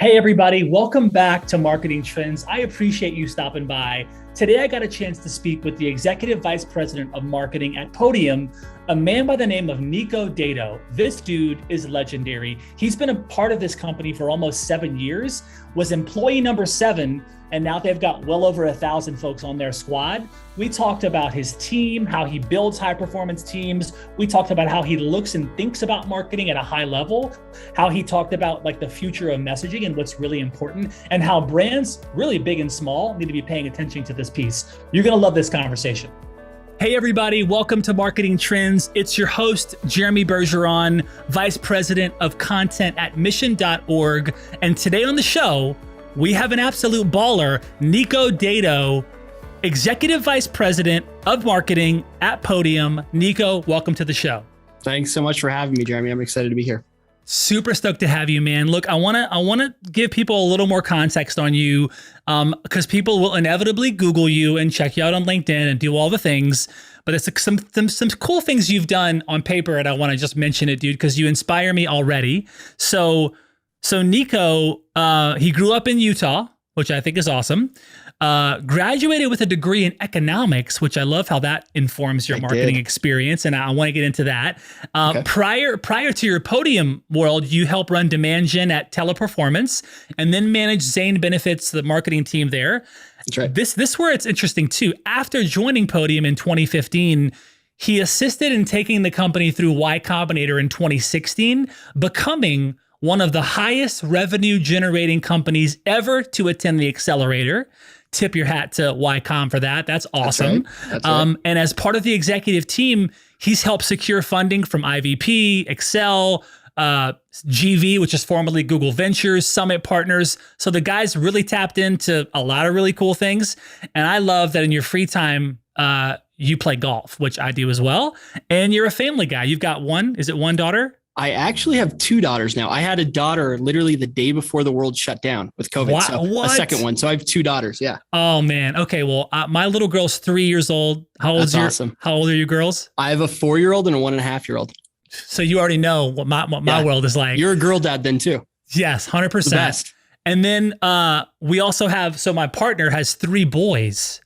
Hey everybody, welcome back to Marketing Trends. I appreciate you stopping by. Today I got a chance to speak with the Executive Vice President of Marketing at Podium, a man by the name of Nico Dato. This dude is legendary. He's been a part of this company for almost 7 years, was employee number 7, and now they've got well over 1,000 folks on their squad. We talked about his team, how he builds high performance teams. We talked about how he looks and thinks about marketing at a high level, how he talked about like the future of messaging and what's really important, and how brands, really big and small, need to be paying attention to this piece. You're gonna love this conversation. Hey everybody, welcome to Marketing Trends. It's your host, Jeremy Bergeron, Vice President of Content at mission.org. And today on the show, we have an absolute baller, Nico Dato, Executive Vice President of Marketing at Podium. Nico, welcome to the show. Thanks so much for having me, Jeremy. I'm excited to be here. Super stoked to have you, man. Look, I wanna give people a little more context on you, because people will inevitably Google you and check you out on LinkedIn and do all the things. But it's like some cool things you've done on paper, and I want to just mention it, dude, because you inspire me already. So Nico, he grew up in Utah, which I think is awesome. Graduated with a degree in economics, which I love how that informs your marketing experience, and I want to get into that. Okay. Prior to your Podium world, you helped run demand gen at Teleperformance, and then managed Zane Benefits, the marketing team there. That's right. This where it's interesting too. After joining Podium in 2015, he assisted in taking the company through Y Combinator in 2016, becoming one of the highest revenue generating companies ever to attend the accelerator. Tip your hat to YCom for that. That's awesome. That's right. And as part of the executive team, he's helped secure funding from EVP, Excel, GV, which is formerly Google Ventures, Summit Partners. So the guy's really tapped into a lot of really cool things. And I love that in your free time, you play golf, which I do as well. And you're a family guy. You've got one daughter? I actually have 2 daughters now. I had a daughter literally the day before the world shut down with COVID. Wow, so what? A second one. So I have 2 daughters. Yeah. Oh man. Okay. Well, my little girl's 3 years old. How old are you girls? I have a 4-year-old and a 1.5-year-old. So you already know what my world is like. You're a girl dad then too. Yes. 100%. The best. And then, we also have, so my partner has 3 boys.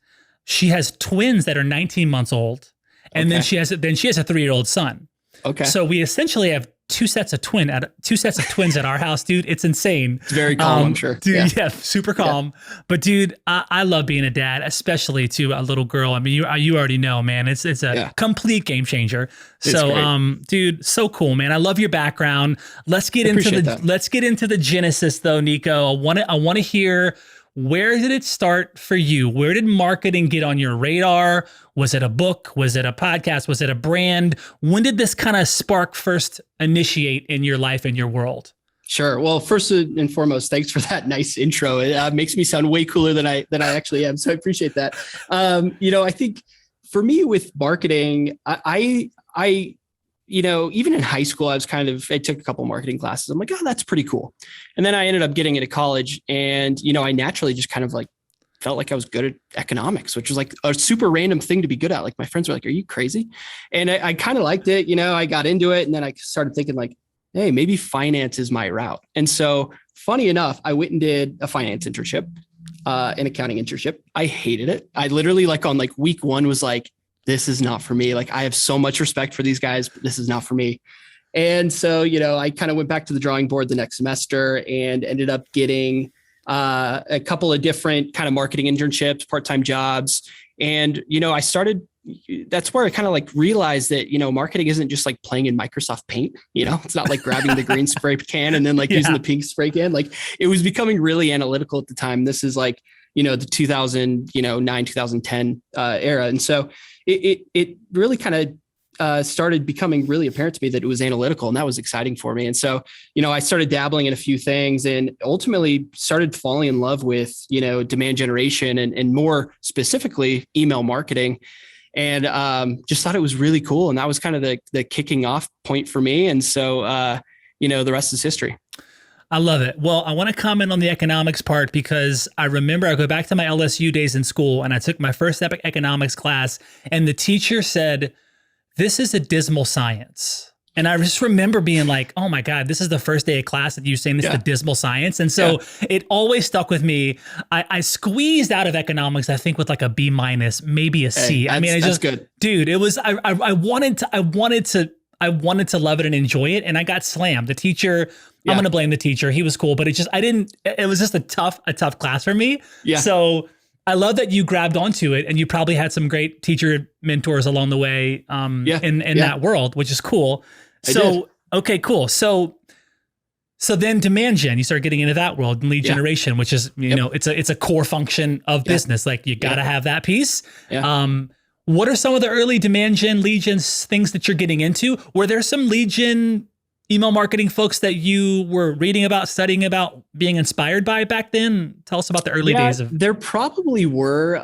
She has twins that are 19 months old. And then she has a 3-year-old son. Okay. So we essentially have two sets of twins at our house, dude. It's insane. It's very calm, I'm sure. Dude, yeah, super calm. Yeah. But dude, I love being a dad, especially to a little girl. I mean, you already know, man. It's a complete game changer. So, dude, so cool, man. I love your background. Let's get into the genesis, though, Nico. I want to hear. Where did it start for you? Where did marketing get on your radar? Was it a book? Was it a podcast? Was it a brand? When did this kind of spark first initiate in your life and your world? Sure. Well, first and foremost, thanks for that nice intro. It makes me sound way cooler than I actually am. So I appreciate that. I think for me with marketing, I even in high school, I took a couple marketing classes. I'm like, oh, that's pretty cool. And then I ended up getting into college and, I naturally just kind of like felt like I was good at economics, which was like a super random thing to be good at. Like my friends were like, are you crazy? And I kind of liked it. I got into it and then I started thinking like, hey, maybe finance is my route. And so funny enough, I went and did a finance internship, an accounting internship. I hated it. I literally on week 1 was like, this is not for me. Like I have so much respect for these guys, but this is not for me. And so, I kind of went back to the drawing board the next semester and ended up getting a couple of different kind of marketing internships, part-time jobs. And, that's where I kind of realized that, marketing isn't just like playing in Microsoft Paint, it's not like grabbing the green spray can and then using the pink spray can. Like it was becoming really analytical at the time. This is the 2009, 2010 era. And so it really kind of started becoming really apparent to me that it was analytical, and that was exciting for me. And so, I started dabbling in a few things and ultimately started falling in love with, demand generation and more specifically email marketing. And just thought it was really cool. And that was kind of the kicking off point for me. And so, the rest is history. I love it. Well, I want to comment on the economics part because I remember I go back to my LSU days in school and I took my first economics class and the teacher said, this is a dismal science. And I just remember being like, oh my God, this is the first day of class that you're saying this is the dismal science. And so it always stuck with me. I squeezed out of economics, I think with like a B minus, maybe a C. I mean, that's good. Dude, it was, I wanted to love it and enjoy it. And I got slammed. The teacher, I'm going to blame the teacher. He was cool, but it was just a tough class for me. Yeah. So I love that you grabbed onto it, and you probably had some great teacher mentors along the way in that world, which is cool. So, okay, cool. So then demand gen, you start getting into that world, and lead generation, which is, it's a core function of business. Like you got to have that piece. Yeah. What are some of the early demand gen, lead gen things that you're getting into? Were there some lead gen email marketing folks that you were reading about, studying about, being inspired by back then? Tell us about the early days of. There probably were.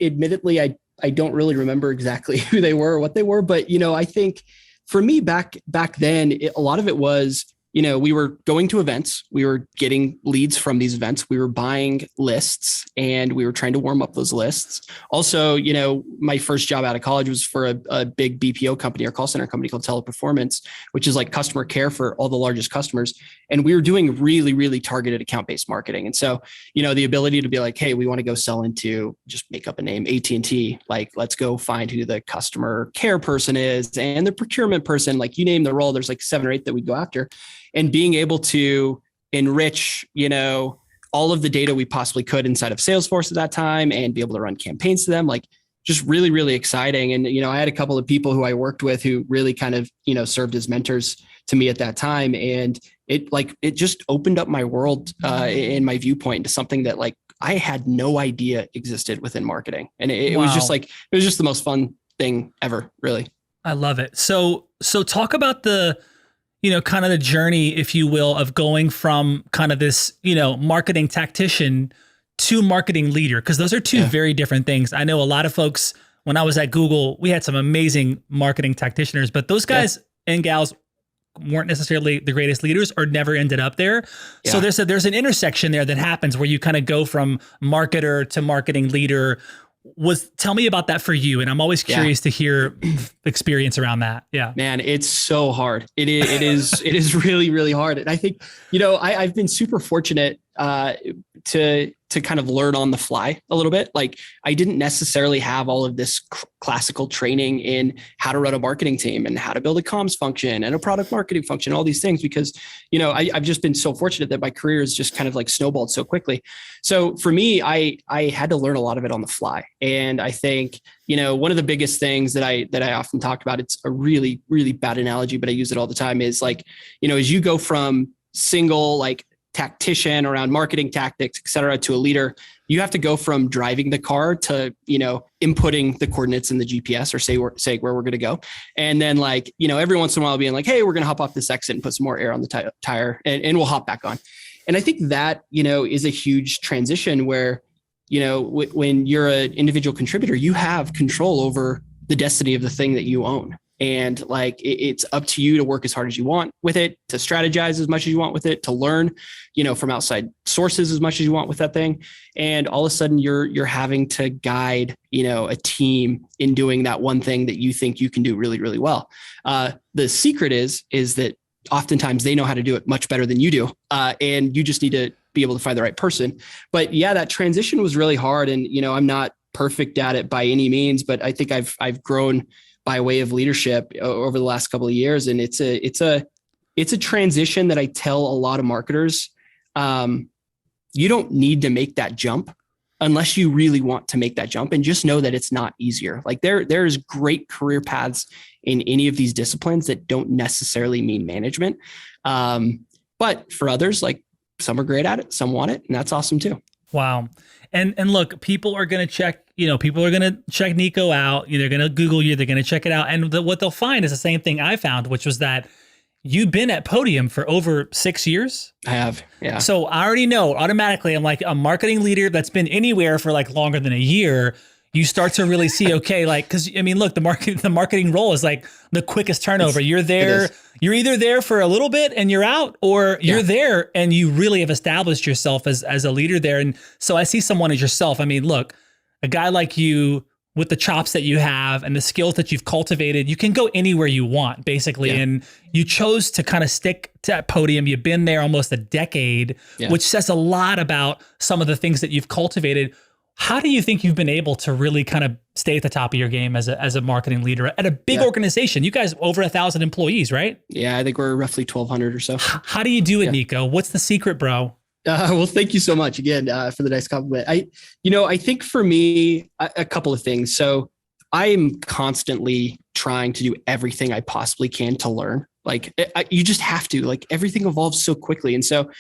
Admittedly, I don't really remember exactly who they were or what they were, but I think for me back then, a lot of it was, we were going to events, we were getting leads from these events, we were buying lists, and we were trying to warm up those lists. Also, my first job out of college was for a big BPO company or call center company called Teleperformance, which is like customer care for all the largest customers. And we were doing really, really targeted account-based marketing. And so, the ability to be like, hey, we want to go sell into, just make up a name, AT&T, like, let's go find who the customer care person is and the procurement person, like you name the role, there's like 7 or 8 that we go after. And being able to enrich, all of the data we possibly could inside of Salesforce at that time, and be able to run campaigns to them, like just really, really exciting. And, I had a couple of people who I worked with who really kind of, served as mentors to me at that time. And it just opened up my world in my viewpoint into something that like I had no idea existed within marketing. And it was just like, it was just the most fun thing ever, really. I love it. So talk about the, kind of the journey, if you will, of going from kind of this, marketing tactician to marketing leader, because those are two very different things. I know a lot of folks, when I was at Google, we had some amazing marketing tacticianers, but those guys and gals weren't necessarily the greatest leaders or never ended up there. Yeah. So there's an intersection there that happens where you kind of go from marketer to marketing leader. Tell me about that for you. And I'm always curious to hear experience around that. Yeah, man, it's so hard. It is really, really hard. And I think, I've been super fortunate to kind of learn on the fly a little bit. Like I didn't necessarily have all of this classical training in how to run a marketing team and how to build a comms function and a product marketing function, all these things, because, I've just been so fortunate that my career has just kind of like snowballed so quickly. So for me, I had to learn a lot of it on the fly. And I think, one of the biggest things that I often talk about, it's a really, really bad analogy, but I use it all the time, is like, as you go from single, like, tactician around marketing tactics, et cetera, to a leader, you have to go from driving the car to, inputting the coordinates in the GPS or say where we're going to go. And then like, every once in a while being like, hey, we're going to hop off this exit and put some more air on the tire and we'll hop back on. And I think that, is a huge transition where, when you're an individual contributor, you have control over the destiny of the thing that you own. And like, it's up to you to work as hard as you want with it, to strategize as much as you want with it, to learn, from outside sources as much as you want with that thing. And all of a sudden you're having to guide, a team in doing that one thing that you think you can do really, really well. The secret is that oftentimes they know how to do it much better than you do. And you just need to be able to find the right person. But yeah, that transition was really hard. And, I'm not perfect at it by any means, but I think I've grown by way of leadership over the last couple of years. And it's a transition that I tell a lot of marketers. You don't need to make that jump unless you really want to make that jump, and just know that it's not easier. Like there's great career paths in any of these disciplines that don't necessarily mean management. But for others, like some are great at it, some want it, and that's awesome too. Wow. And look, people are going to check Nico out. They're going to Google you. They're going to check it out. And what they'll find is the same thing I found, which was that you've been at Podium for over 6 years. I have. Yeah. So I already know automatically, I'm like a marketing leader that's been anywhere for like longer than a year. You start to really see, okay, like, cause look, the marketing role is like the quickest turnover. You're either there for a little bit and you're out, or you're there and you really have established yourself as a leader there. And so I see someone as yourself. Look, a guy like you with the chops that you have and the skills that you've cultivated, you can go anywhere you want, basically. Yeah. And you chose to kind of stick to that Podium. You've been there almost a decade, which says a lot about some of the things that you've cultivated. How do you think you've been able to really kind of stay at the top of your game as a marketing leader at a big organization? You guys over 1,000 employees, right? Yeah, I think we're roughly 1,200 or so. How do you do it, Nico? What's the secret, bro? Well, thank you so much again for the nice compliment. I think for me, a couple of things. So I'm constantly trying to do everything I possibly can to learn. Like you just have to, like everything evolves so quickly. And so,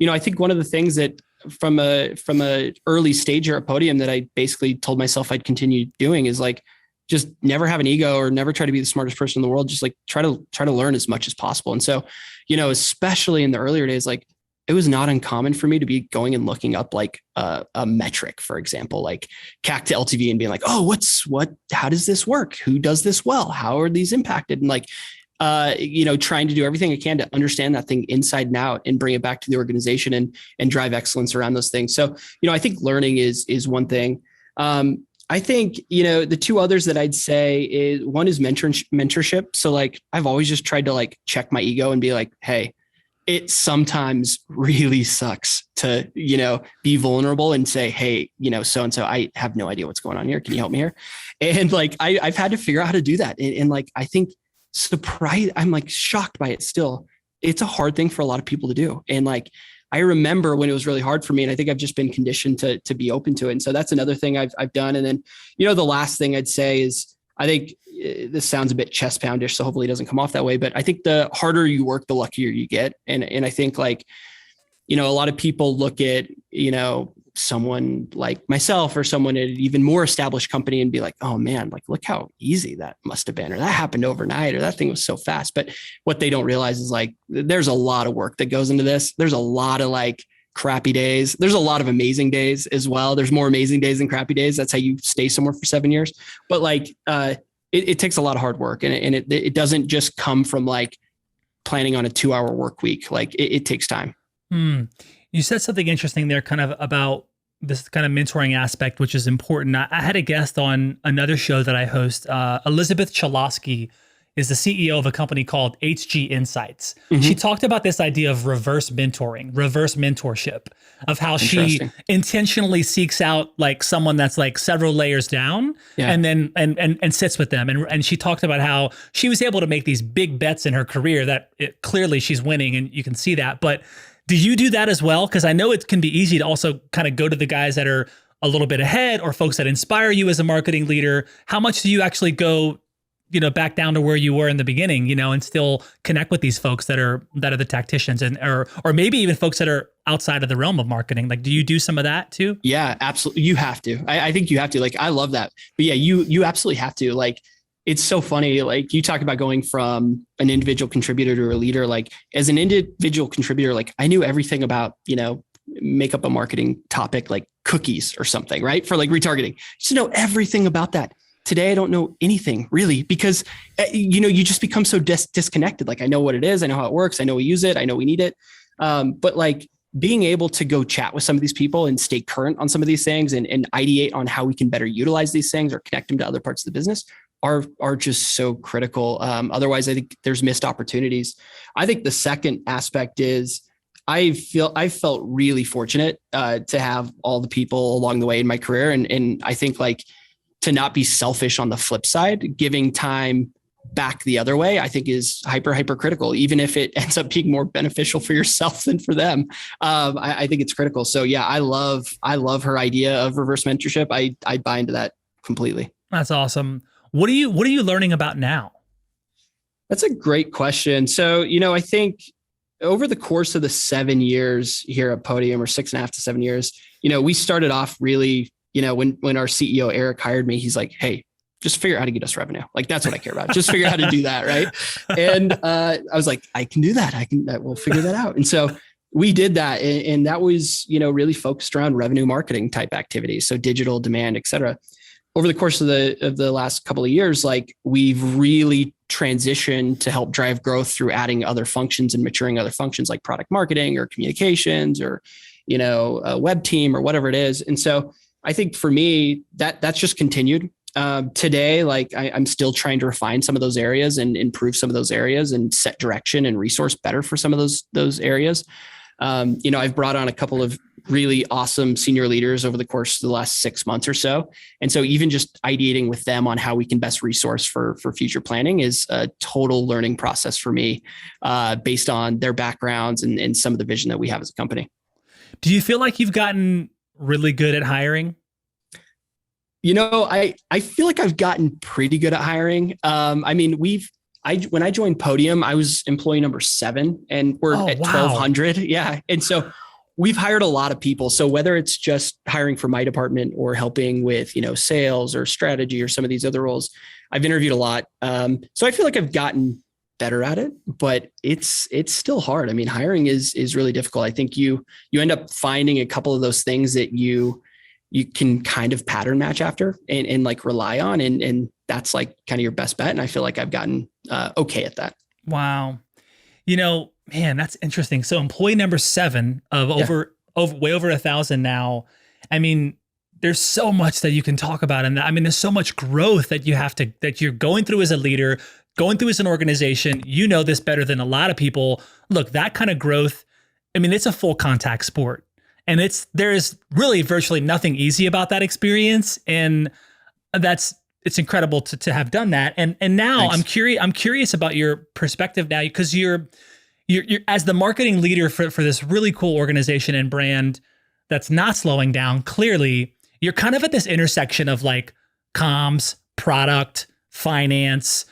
I think one of the things that from a early stage here at Podium that I basically told myself I'd continue doing is like, just never have an ego or never try to be the smartest person in the world. Just like try to learn as much as possible. And so, especially in the earlier days, like it was not uncommon for me to be going and looking up like a metric, for example, like CAC to LTV and being like, oh, how does this work? Who does this well? How are these impacted? And like, trying to do everything I can to understand that thing inside and out and bring it back to the organization and drive excellence around those things. So, I think learning is one thing. I think, the two others that I'd say is one is mentorship. So like, I've always just tried to like check my ego and be like, hey, it sometimes really sucks to, be vulnerable and say, hey, so-and-so, I have no idea what's going on here. Can you help me here? And like, I've had to figure out how to do that. And like, I think I'm like shocked by it still. It's a hard thing for a lot of people to do. And like, I remember when it was really hard for me, and I think I've just been conditioned to be open to it. And so that's another thing I've done. And then, the last thing I'd say is, I think this sounds a bit chest poundish, so hopefully it doesn't come off that way, but I think the harder you work, the luckier you get. And I think like, a lot of people look at, someone like myself or someone at an even more established company and be like, oh man, like, look how easy that must've been, or that happened overnight, or that thing was so fast. But what they don't realize is like, there's a lot of work that goes into this. There's a lot of like crappy days. There's a lot of amazing days as well. There's more amazing days than crappy days. That's how you stay somewhere for 7 years. But like, it takes a lot of hard work, and it doesn't just come from like planning on a 2-hour work week. Like it takes time. You said something interesting there kind of about this kind of mentoring aspect, which is important. I had a guest on another show that I host. Elizabeth Chalosky is the CEO of a company called HG Insights. Mm-hmm. She talked about this idea of reverse mentoring, reverse mentorship, of how she intentionally seeks out like someone that's like several layers down and then and sits with them. And she talked about how she was able to make these big bets in her career that clearly she's winning, and you can see that. But do you do that as well? Because I know it can be easy to also kind of go to the guys that are a little bit ahead, or folks that inspire you as a marketing leader. How much do you actually go, back down to where you were in the beginning, and still connect with these folks that are the tacticians, and or maybe even folks that are outside of the realm of marketing? Like, do you do some of that too? Yeah, absolutely. You have to. I think you have to. Like, I love that. But yeah, you absolutely have to. Like, it's so funny. Like, you talk about going from an individual contributor to a leader. Like, as an individual contributor, like I knew everything about, make up a marketing topic like cookies or something, right? For like retargeting, just know everything about that. Today, I don't know anything really, because, you just become so disconnected. Like, I know what it is. I know how it works. I know we use it. I know we need it. But like being able to go chat with some of these people and stay current on some of these things and ideate on how we can better utilize these things or connect them to other parts of the business are just so critical. Otherwise, I think there's missed opportunities. I think the second aspect is I felt really fortunate to have all the people along the way in my career. And I think like to not be selfish on the flip side, giving time back the other way, I think is hyper critical, even if it ends up being more beneficial for yourself than for them. I think it's critical. So yeah, I love her idea of reverse mentorship. I buy into that completely. That's awesome. What are you learning about now? That's a great question. So, I think over the course of the 7 years here at Podium, or 6.5 to 7 years, we started off really, when our CEO, Eric, hired me, he's like, hey, just figure out how to get us revenue. Like, that's what I care about. Just figure out how to do that. Right. And I was like, I can do that. We'll figure that out. And so we did that. And that was, really focused around revenue marketing type activities. So digital, demand, et cetera. Over the course of the last couple of years, like we've really transitioned to help drive growth through adding other functions and maturing other functions like product marketing or communications or, a web team or whatever it is. And so I think for me, that's just continued. Today, like I'm still trying to refine some of those areas and improve some of those areas and set direction and resource better for some of those areas. I've brought on a couple of really awesome senior leaders over the course of the last 6 months or so. And so even just ideating with them on how we can best resource for future planning is a total learning process for me, based on their backgrounds and some of the vision that we have as a company. Do you feel like you've gotten really good at hiring? I feel like I've gotten pretty good at hiring. When I joined Podium, I was employee number 7 and we're at 1,200. Yeah. And so we've hired a lot of people. So whether it's just hiring for my department or helping with, sales or strategy or some of these other roles, I've interviewed a lot. So I feel like I've gotten better at it, but it's still hard. I mean, hiring is really difficult. I think you end up finding a couple of those things that you can kind of pattern match after and like rely on. And that's like kind of your best bet. And I feel like I've gotten okay at that. Wow. Man, that's interesting. So employee number 7 of way over 1,000 now. I mean, there's so much that you can talk about. And there's so much growth that you're going through as a leader, going through as an organization. You know this better than a lot of people. Look, that kind of growth, it's a full contact sport. And there is really virtually nothing easy about that experience. And it's incredible to have done that. And now Thanks. I'm curious about your perspective now, because you're as the marketing leader for this really cool organization and brand that's not slowing down. Clearly, you're kind of at this intersection of like comms, product, finance,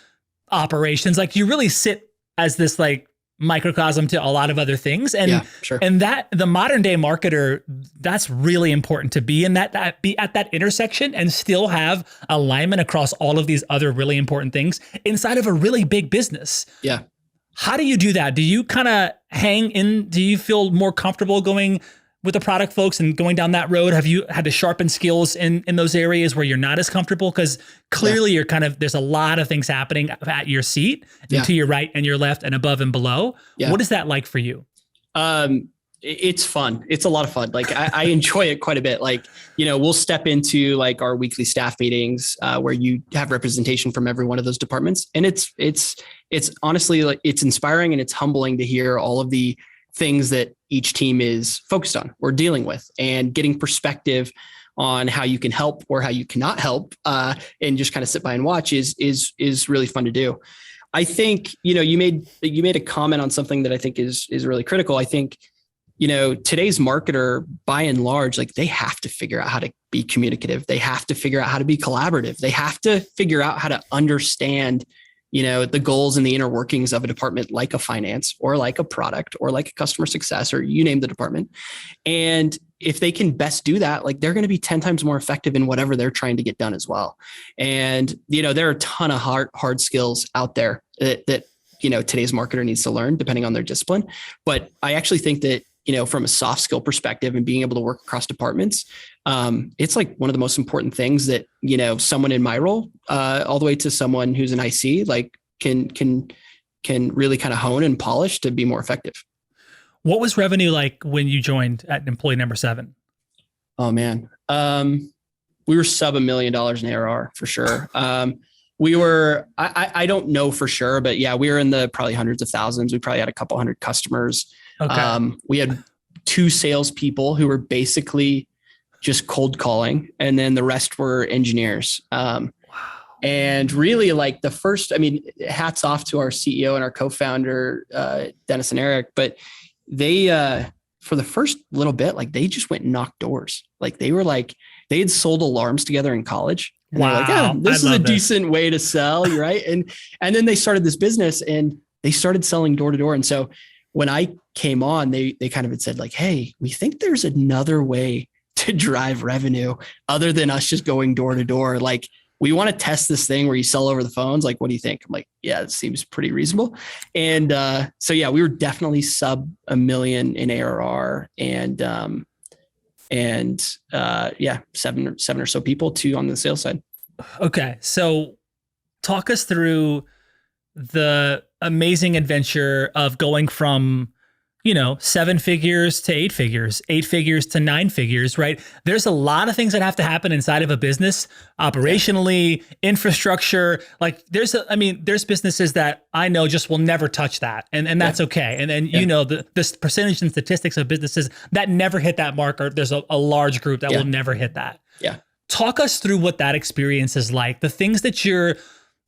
operations. Like you really sit as this like microcosm to a lot of other things. And yeah, sure. And that the modern day marketer, that's really important to be in that be at that intersection and still have alignment across all of these other really important things inside of a really big business. Yeah. How do you do that? Do you kind of hang in? Do you feel more comfortable going with the product folks and going down that road? Have you had to sharpen skills in those areas where you're not as comfortable? Because clearly you're there's a lot of things happening at your seat and to your right and your left and above and below. Yeah. What is that like for you? It's fun. It's a lot of fun. Like I enjoy it quite a bit. Like, we'll step into like our weekly staff meetings where you have representation from every one of those departments. And it's honestly like it's inspiring and it's humbling to hear all of the things that each team is focused on or dealing with, and getting perspective on how you can help or how you cannot help, and just kind of sit by and watch is really fun to do. I think, you made a comment on something that I think is really critical. I think, today's marketer, by and large, like they have to figure out how to be communicative. They have to figure out how to be collaborative. They have to figure out how to understand the goals and the inner workings of a department like a finance or like a product or like a customer success, or you name the department. And if they can best do that, like they're going to be 10 times more effective in whatever they're trying to get done as well. And, there are a ton of hard skills out there that today's marketer needs to learn depending on their discipline. But I actually think that, from a soft skill perspective and being able to work across departments, it's like one of the most important things that, someone in my role, all the way to someone who's an IC, like can really kind of hone and polish to be more effective. What was revenue like when you joined at employee number 7? Oh man. We were sub $1 million in ARR for sure. We were, I don't know for sure, but yeah, we were in the probably hundreds of thousands. We probably had a couple hundred customers. Okay. We had 2 salespeople who were basically just cold calling, and then the rest were engineers. And really like the first, hats off to our CEO and our co-founder, Dennis and Eric, but they, for the first little bit, like they just went and knocked doors. Like they had sold alarms together in college. And wow. Like, this is a decent way to sell. You're right. And then they started this business and they started selling door to door. And so when I came on, they kind of had said like, hey, we think there's another way to drive revenue other than us just going door to door. Like we want to test this thing where you sell over the phones. Like, what do you think? I'm like, yeah, it seems pretty reasonable. And so, yeah, we were definitely sub $1 million in ARR and seven or so people too on the sales side. Okay. So talk us through the amazing adventure of going from 7 figures to 8 figures, 8 figures to 9 figures, right? There's a lot of things that have to happen inside of a business, operationally, infrastructure. Like there's businesses that I know just will never touch that. And that's okay. And then, the percentage and statistics of businesses that never hit that mark, or there's a large group that will never hit that. Yeah. Talk us through what that experience is like, the things that you're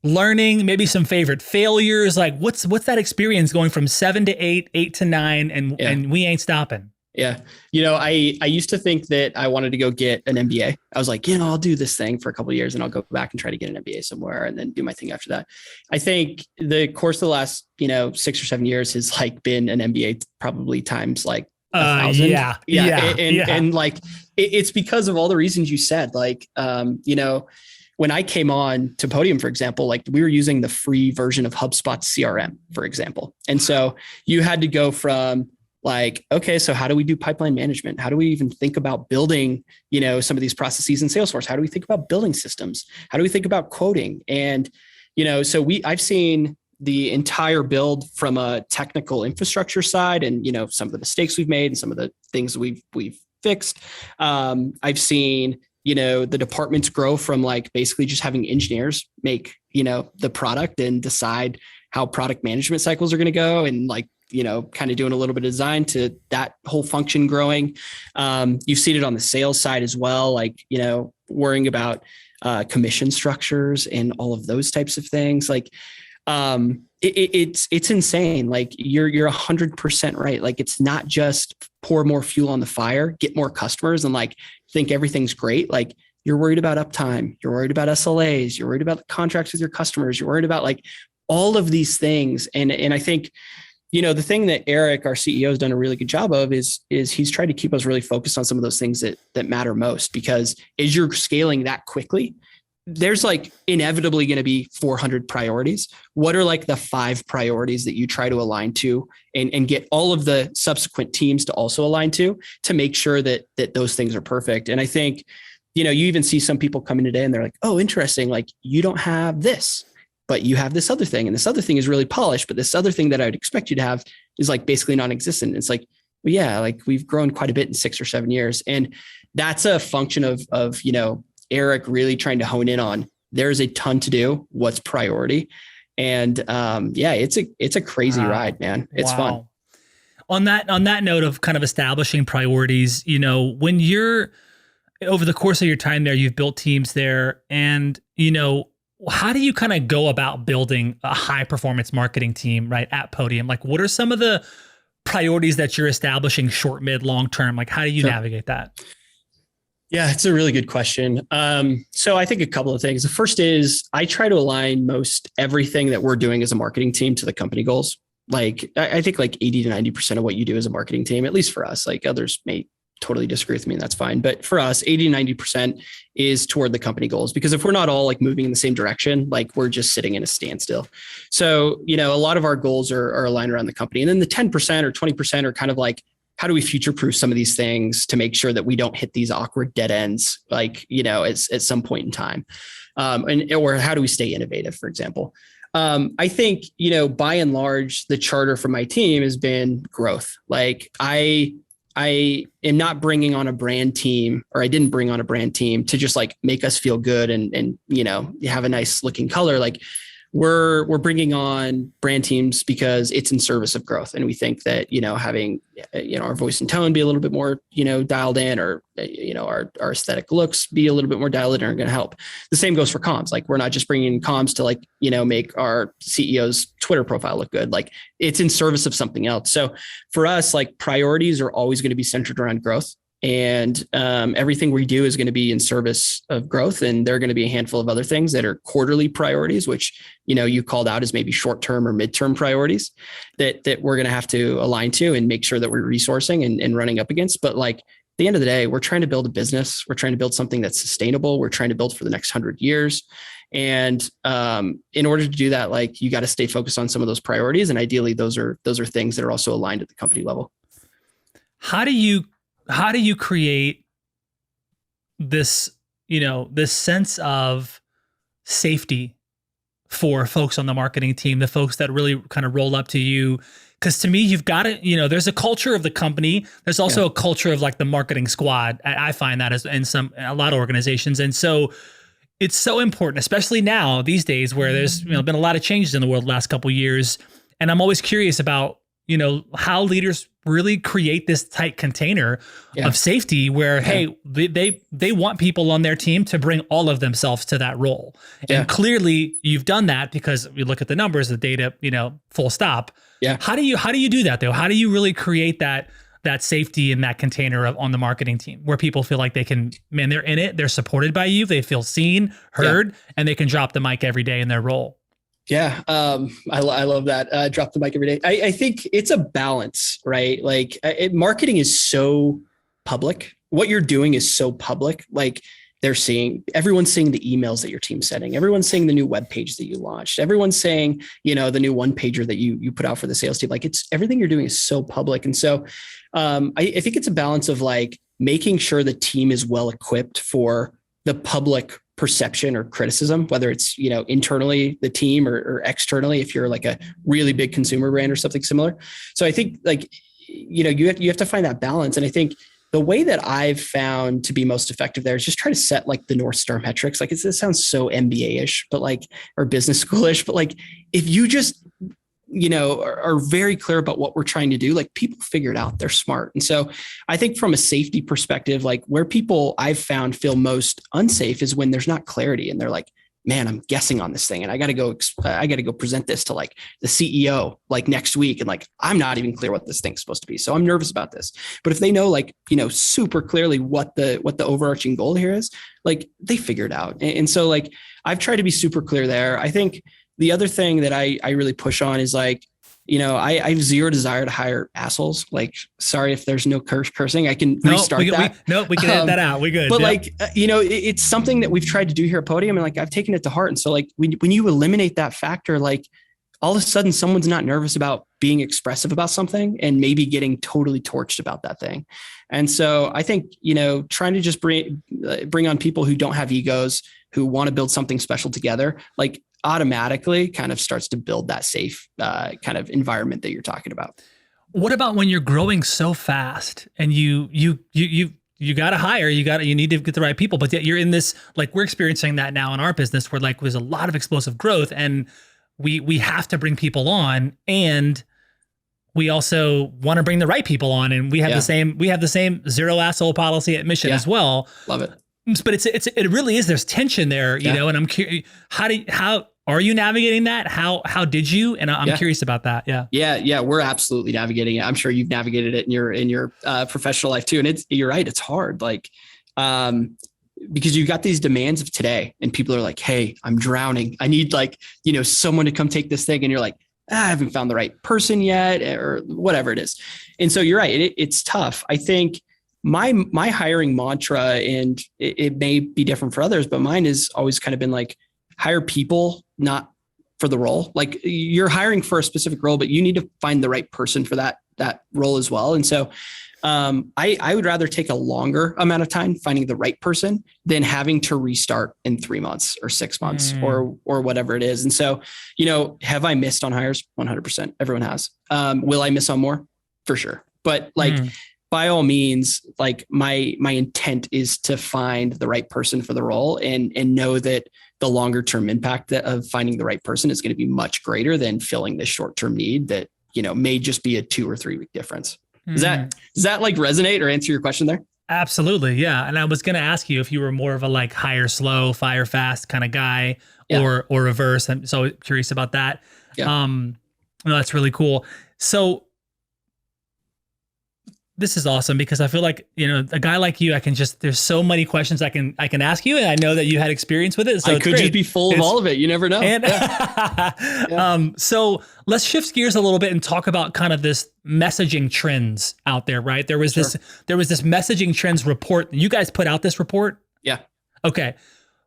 learning, maybe some favorite failures. Like what's that experience going from 7 to 8, 8 to 9, and we ain't stopping. Yeah. I used to think that I wanted to go get an MBA. I was like, I'll do this thing for a couple of years and I'll go back and try to get an MBA somewhere and then do my thing after that. I think the course of the last, 6 or 7 years has like been an MBA probably times like 1,000. And like, it's because of all the reasons you said, like, when I came on to Podium, for example, like we were using the free version of HubSpot's CRM, for example. And so you had to go from like, okay, so how do we do pipeline management? How do we even think about building, some of these processes in Salesforce? How do we think about building systems? How do we think about quoting? And, so I've seen the entire build from a technical infrastructure side and, some of the mistakes we've made and some of the things we've fixed. I've seen, the departments grow from like basically just having engineers make, the product and decide how product management cycles are going to go and like, kind of doing a little bit of design to that whole function growing. You've seen it on the sales side as well, like, worrying about commission structures and all of those types of things. Like, it's insane. Like you're 100% right. Like it's not just pour more fuel on the fire, get more customers and like think everything's great. Like you're worried about uptime. You're worried about SLAs. You're worried about contracts with your customers. You're worried about like all of these things. And I think, the thing that Eric, our CEO, has done a really good job of is he's tried to keep us really focused on some of those things that matter most, because as you're scaling that quickly, there's like inevitably going to be 400 priorities. What are like the 5 priorities that you try to align to and get all of the subsequent teams to also align to make sure that those things are perfect. And I think, you even see some people come in today and they're like, oh, interesting. Like you don't have this, but you have this other thing. And this other thing is really polished, but this other thing that I would expect you to have is like basically non-existent. It's like, well, yeah, like we've grown quite a bit in 6 or 7 years. And that's a function of Eric really trying to hone in on there's a ton to do. What's priority? And it's a crazy ride, man. It's fun. On that note of kind of establishing priorities, when you're over the course of your time there, you've built teams there, and how do you kind of go about building a high performance marketing team right at Podium? Like what are some of the priorities that you're establishing short, mid, long term? Like how do you navigate that? Yeah, it's a really good question. So I think a couple of things. The first is I try to align most everything that we're doing as a marketing team to the company goals. Like I think like 80 to 90% of what you do as a marketing team, at least for us, like others may totally disagree with me and that's fine. But for us, 80 to 90% is toward the company goals, because if we're not all like moving in the same direction, like we're just sitting in a standstill. So, a lot of our goals are aligned around the company. And then the 10% or 20% are kind of like, how do we future-proof some of these things to make sure that we don't hit these awkward dead ends, like, at some point in time? Or how do we stay innovative, for example? I think, by and large, the charter for my team has been growth. Like I am not bringing on a brand team, or I didn't bring on a brand team to just like make us feel good and have a nice looking color. Like we're bringing on brand teams because it's in service of growth. And we think that, having, our voice and tone be a little bit more, dialed in, or, our aesthetic looks be a little bit more dialed in are going to help. The same goes for comms. Like we're not just bringing in comms to like, make our CEO's Twitter profile look good. Like it's in service of something else. So for us, like priorities are always going to be centered around growth. And everything we do is going to be in service of growth. And there are going to be a handful of other things that are quarterly priorities, which, you called out as maybe short-term or midterm priorities that we're going to have to align to and make sure that we're resourcing and running up against. But like at the end of the day, we're trying to build a business. We're trying to build something that's sustainable. We're trying to build for the next 100 years. And in order to do that, like you got to stay focused on some of those priorities. And ideally, those are things that are also aligned at the company level. How do you create this, this sense of safety for folks on the marketing team, the folks that really kind of roll up to you, Because to me, you've got to, there's a culture of the company. There's also a culture of like the marketing squad. I find that as in a lot of organizations. And so it's so important, especially now these days where there's been a lot of changes in the world the last couple of years. And I'm always curious about, how leaders really create this tight container of safety where, hey, they want people on their team to bring all of themselves to that role. And clearly you've done that because we look at the numbers, the data, full stop. Yeah. How do you do that though? How do you really create that safety in that container on the marketing team where people feel like they can, they're in it, they're supported by you, they feel seen, heard, and they can drop the mic every day in their role? Yeah. I love that. Drop the mic every day. I think it's a balance, right? Like marketing is so public. What you're doing is so public. Like everyone's seeing the emails that your team's sending. Everyone's seeing the new web page that you launched. Everyone's saying, the new one pager that you put out for the sales team. Like everything you're doing is so public. And so I think it's a balance of like making sure the team is well equipped for the public perception or criticism, whether it's, internally the team or externally, if you're like a really big consumer brand or something similar. So I think like, you have to find that balance. And I think the way that I've found to be most effective there is just try to set like the North Star metrics. Like it sounds so MBA-ish, but like, or business school-ish, but like, if you just, are very clear about what we're trying to do, like people figure it out, they're smart. And so I think from a safety perspective, like where people I've found feel most unsafe is when there's not clarity and they're like, man, I'm guessing on this thing and I got to go present this to like the CEO like next week. And like, I'm not even clear what this thing's supposed to be. So I'm nervous about this. But if they know like, super clearly what the overarching goal here is, like they figure it out. And so like, I've tried to be super clear there. I think the other thing that I really push on is like, I have zero desire to hire assholes. Like, sorry if there's no cursing. I can restart that. We can edit that out. We good. But like, it's something that we've tried to do here at Podium, and like I've taken it to heart. And so like when you eliminate that factor, like all of a sudden someone's not nervous about being expressive about something and maybe getting totally torched about that thing. And so I think, trying to just bring on people who don't have egos, who want to build something special together, like automatically kind of starts to build that safe kind of environment that you're talking about. What about when you're growing so fast and you got to hire, you need to get the right people, but yet you're in this, like we're experiencing that now in our business where like there's a lot of explosive growth and we have to bring people on and we also want to bring the right people on. And we have the same zero asshole policy at Mission as well. Love it. But it really is, there's tension there, and I'm curious, how are you navigating that? How did you? And I'm curious about that. Yeah. We're absolutely navigating it. I'm sure you've navigated it in your professional life too. And you're right. It's hard. Like, because you've got these demands of today and people are like, hey, I'm drowning. I need like, someone to come take this thing. And you're like, I haven't found the right person yet or whatever it is. And so you're right. It's tough. I think my hiring mantra, and it may be different for others, but mine has always kind of been like, hire people, not for the role. Like you're hiring for a specific role, but you need to find the right person for that role as well. And so I would rather take a longer amount of time finding the right person than having to restart in 3 months or 6 months or whatever it is. And so, have I missed on hires? 100%. Everyone has. Will I miss on more? For sure. But like, by all means, like my intent is to find the right person for the role and know that the longer term impact of finding the right person is going to be much greater than filling this short term need that, may just be a 2 or 3 week difference. Does that like resonate or answer your question there? Absolutely. Yeah. And I was going to ask you if you were more of a like hire slow, fire fast kind of guy or reverse. I'm so curious about that. Yeah. No, that's really cool. So this is awesome because I feel like, a guy like you, there's so many questions I can ask you. And I know that you had experience with it. So I could just be full of all of it. You never know. And, so let's shift gears a little bit and talk about kind of this messaging trends out there, right? There was this messaging trends report. You guys put out this report? Yeah. Okay.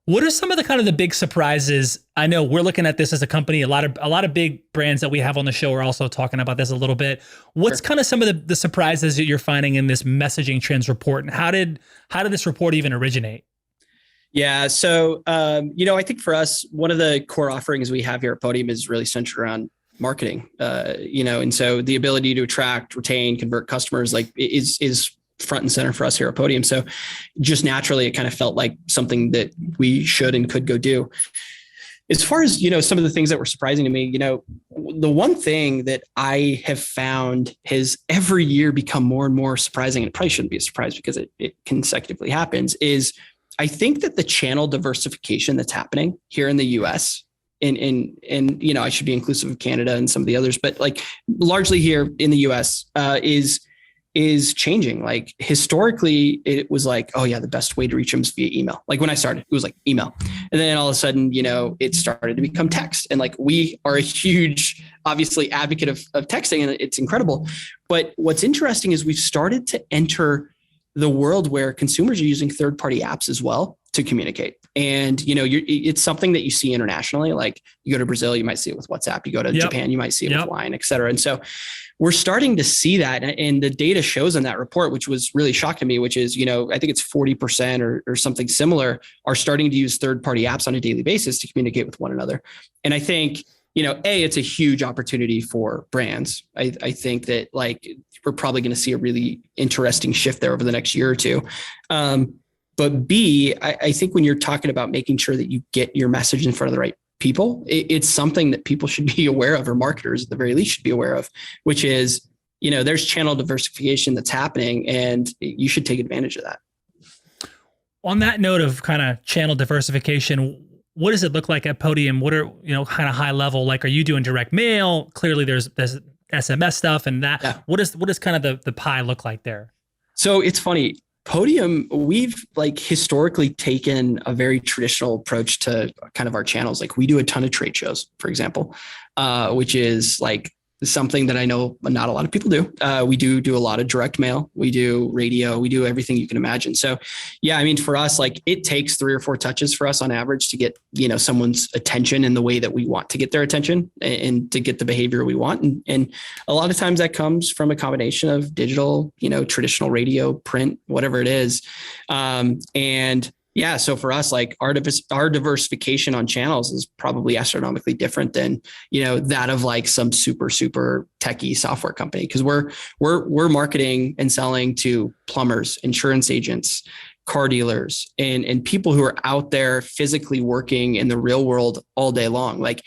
What are some of the kind of the big surprises? I know we're looking at this as a company. A lot of big brands that we have on the show are also talking about this a little bit. What's kind of some of the surprises that you're finding in this messaging trends report, and how did this report even originate? Yeah, so I think for us, one of the core offerings we have here at Podium is really centered around marketing, and so the ability to attract, retain, convert customers like is front and center for us here at Podium. So just naturally, it kind of felt like something that we should and could go do. As far as, some of the things that were surprising to me, the one thing that I have found has every year become more and more surprising, and it probably shouldn't be a surprise because it consecutively happens, is I think that the channel diversification that's happening here in the US and I should be inclusive of Canada and some of the others, but like largely here in the US is changing. Like historically, it was like, oh yeah, the best way to reach them is via email. Like when I started, it was like email. And then all of a sudden, it started to become text. And like, we are a huge, obviously advocate of texting, and it's incredible. But what's interesting is we've started to enter the world where consumers are using third-party apps as well to communicate. And, it's something that you see internationally. Like you go to Brazil, you might see it with WhatsApp. You go to Japan, you might see it with Line, et cetera. And so we're starting to see that. And the data shows in that report, which was really shocking to me, which is, I think it's 40% or something similar are starting to use third-party apps on a daily basis to communicate with one another. And I think, it's a huge opportunity for brands. I think that like we're probably going to see a really interesting shift there over the next year or two. But B, I think when you're talking about making sure that you get your message in front of the right people, it's something that people should be aware of, or marketers at the very least should be aware of, which is, there's channel diversification that's happening and you should take advantage of that. On that note of kind of channel diversification, what does it look like at Podium? What are, kind of high level, like, are you doing direct mail? Clearly there's SMS stuff and that. Yeah. What is kind of the pie look like there? So it's funny. Podium, we've like historically taken a very traditional approach to kind of our channels. Like we do a ton of trade shows, for example, which is like something that I know not a lot of people do. We do a lot of direct mail. We do radio. We do everything you can imagine. So yeah, I mean, for us, like it takes 3 or 4 touches for us on average to get, someone's attention in the way that we want to get their attention and to get the behavior we want. And a lot of times that comes from a combination of digital, traditional radio, print, whatever it is. And yeah, so for us, like our diversification on channels is probably astronomically different than, that of like some super techie software company. Cause we're marketing and selling to plumbers, insurance agents, car dealers, and people who are out there physically working in the real world all day long. Like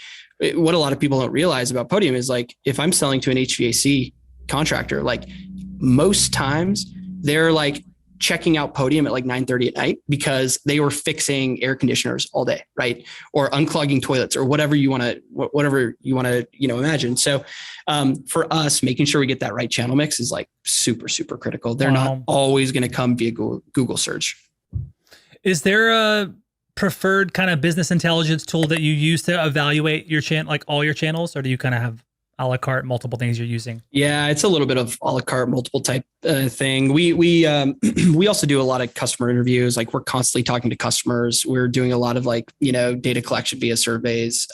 what a lot of people don't realize about Podium is like, if I'm selling to an HVAC contractor, like most times they're like checking out Podium at like 9:30 at night because they were fixing air conditioners all day, right? Or unclogging toilets or whatever you want to, imagine. So for us, making sure we get that right channel mix is like super critical. They're not always going to come via Google search. Is there a preferred kind of business intelligence tool that you use to evaluate your like all your channels, or do you kind of have a la carte, multiple things you're using? Yeah, it's a little bit of a la carte, multiple type thing. We also do a lot of customer interviews. Like we're constantly talking to customers. We're doing a lot of like, data collection via surveys.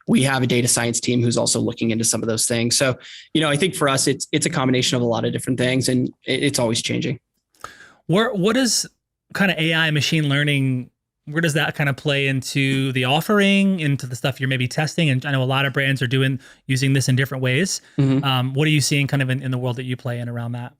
We have a data science team who's also looking into some of those things. So, I think for us, it's a combination of a lot of different things and it's always changing. What is kind of AI machine learning? Where does that kind of play into the offering, into the stuff you're maybe testing? And I know a lot of brands are using this in different ways. Mm-hmm. What are you seeing kind of in the world that you play in around that?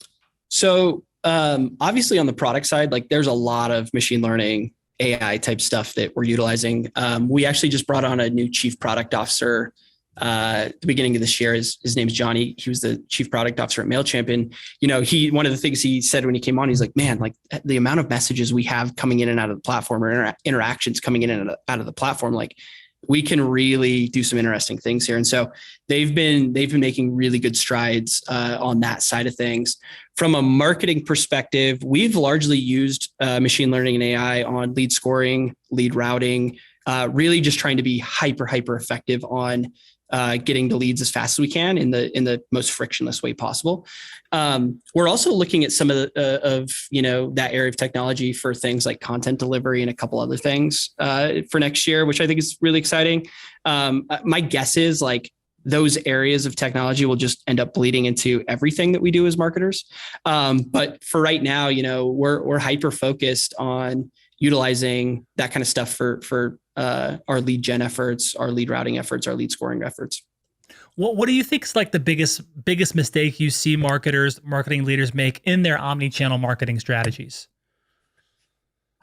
So obviously on the product side, like there's a lot of machine learning AI type stuff that we're utilizing. We actually just brought on a new chief product officer at the beginning of this year. His name's Johnny. He was the chief product officer at MailChimp. And, one of the things he said when he came on, he's like, man, like the amount of messages we have coming in and out of the platform, or interactions coming in and out of the platform, like we can really do some interesting things here. And so they've been making really good strides on that side of things. From a marketing perspective, we've largely used machine learning and AI on lead scoring, lead routing, really just trying to be hyper effective on getting the leads as fast as we can in the most frictionless way possible. We're also looking at some of that area of technology for things like content delivery and a couple other things for next year, which I think is really exciting. My guess is like those areas of technology will just end up bleeding into everything that we do as marketers. But for right now, we're hyper focused on utilizing that kind of stuff for our lead gen efforts, our lead routing efforts, our lead scoring efforts. What do you think is like the biggest mistake you see marketing leaders make in their omni-channel marketing strategies?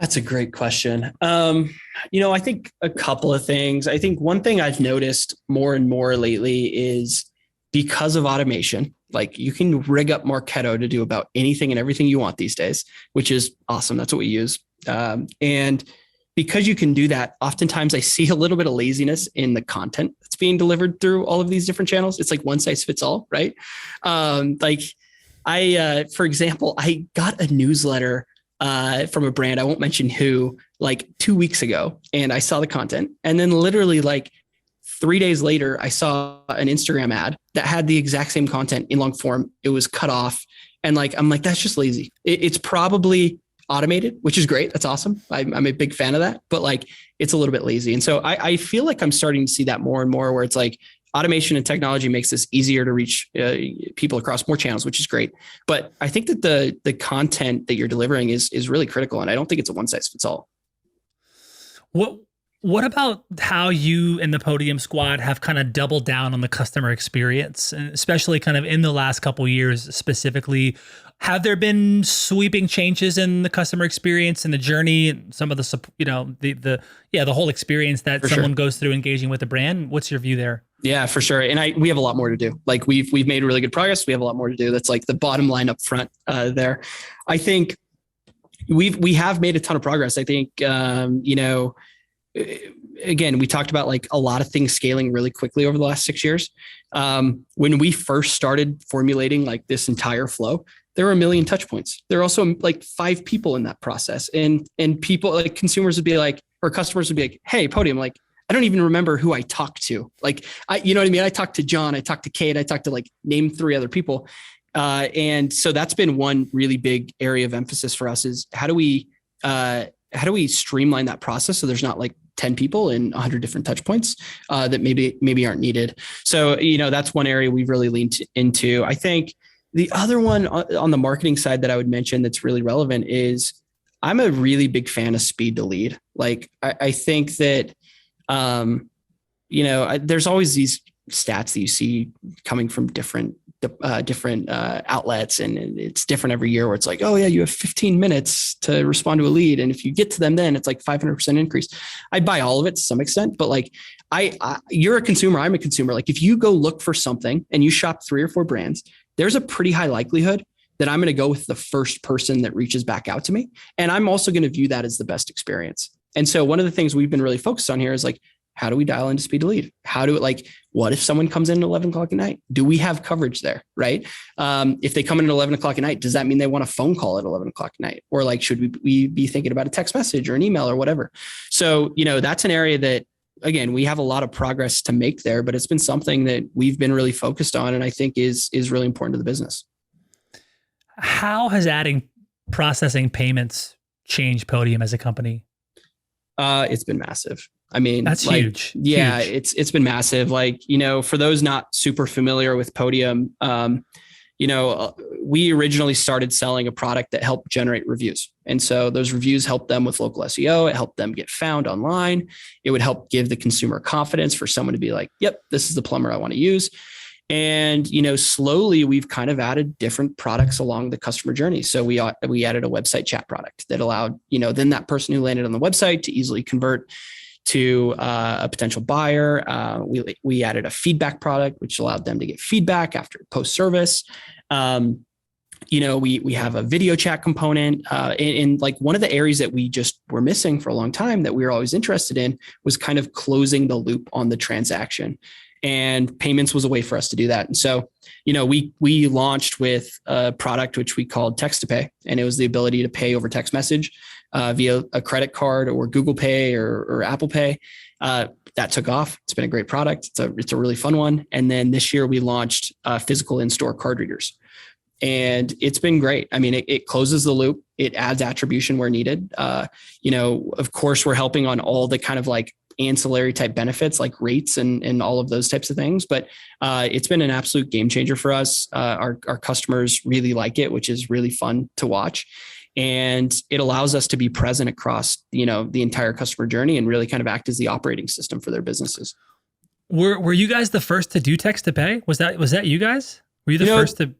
That's a great question. I think a couple of things. I think one thing I've noticed more and more lately is because of automation, like you can rig up Marketo to do about anything and everything you want these days, which is awesome. That's what we use. And because you can do that, oftentimes I see a little bit of laziness in the content that's being delivered through all of these different channels. It's like one size fits all, right? For example, I got a newsletter from a brand, I won't mention who, like 2 weeks ago, and I saw the content. And then literally like 3 days later, I saw an Instagram ad that had the exact same content in long form. It was cut off. And I'm like, that's just lazy. It's probably automated, which is great. That's awesome. I'm a big fan of that, but like, it's a little bit lazy. And so I feel like I'm starting to see that more and more, where it's like automation and technology makes this easier to reach people across more channels, which is great. But I think that the content that you're delivering is really critical. And I don't think it's a one size fits all. What about how you and the Podium squad have kind of doubled down on the customer experience, and especially kind of in the last couple of years specifically? Have there been sweeping changes in the customer experience and the journey and some of the the whole experience that someone goes through engaging with the brand? What's your view there? Yeah, for sure. And we have a lot more to do. Like we've made really good progress. We have a lot more to do. That's like the bottom line up front there. I think we have made a ton of progress. I think, again, we talked about like a lot of things scaling really quickly over the last 6 years. When we first started formulating like this entire flow, there were 1 million touch points. There are also like 5 people in that process. And people like consumers would be like, or customers would be like, hey, Podium, like, I don't even remember who I talked to. Like, you know what I mean? I talked to John, I talked to Kate, I talked to like name 3 other people. And so that's been one really big area of emphasis for us is how do we streamline that process so there's not like 10 people in 100 different touch points that maybe aren't needed. So, that's one area we've really leaned into. I think the other one on the marketing side that I would mention that's really relevant is I'm a really big fan of speed to lead. Like, I think that, there's always these stats that you see coming from different outlets, and it's different every year, where it's like, oh yeah, you have 15 minutes to respond to a lead, and if you get to them, then it's like 500% increase. I buy all of it to some extent, but like you're a consumer, I'm a consumer. Like if you go look for something and you shop 3 or 4 brands, there's a pretty high likelihood that I'm going to go with the first person that reaches back out to me, and I'm also going to view that as the best experience. And so one of the things we've been really focused on here is like, how do we dial into speed to lead? What if someone comes in at 11 o'clock at night? Do we have coverage there? Right. If they come in at 11 o'clock at night, does that mean they want a phone call at 11 o'clock at night? Or like, should we be thinking about a text message or an email or whatever? So, that's an area that, again, we have a lot of progress to make there, but it's been something that we've been really focused on, and I think is really important to the business. How has adding processing payments changed Podium as a company? It's been massive. I mean, that's huge. Yeah, huge. It's been massive. Like, for those not super familiar with Podium, we originally started selling a product that helped generate reviews. And so those reviews helped them with local SEO. It helped them get found online. It would help give the consumer confidence for someone to be like, yep, this is the plumber I want to use. And, slowly we've kind of added different products along the customer journey. So we added a website chat product that allowed, then that person who landed on the website to easily convert to a potential buyer. We added a feedback product, which allowed them to get feedback after post service. We have a video chat component. And like one of the areas that we just were missing for a long time that we were always interested in was kind of closing the loop on the transaction. And payments was a way for us to do that. And so, we launched with a product which we called Text to Pay, and it was the ability to pay over text message via a credit card or Google Pay or Apple Pay. That took off. It's been a great product. It's a really fun one. And then this year we launched physical in-store card readers, and it's been great. I mean, it closes the loop. It adds attribution where needed. Of course, we're helping on all the kind of like ancillary type benefits like rates and all of those types of things. But it's been an absolute game changer for us. Our customers really like it, which is really fun to watch. And it allows us to be present across, the entire customer journey and really kind of act as the operating system for their businesses. Were you guys the first to do text to pay? Was that you guys? Were you the first to?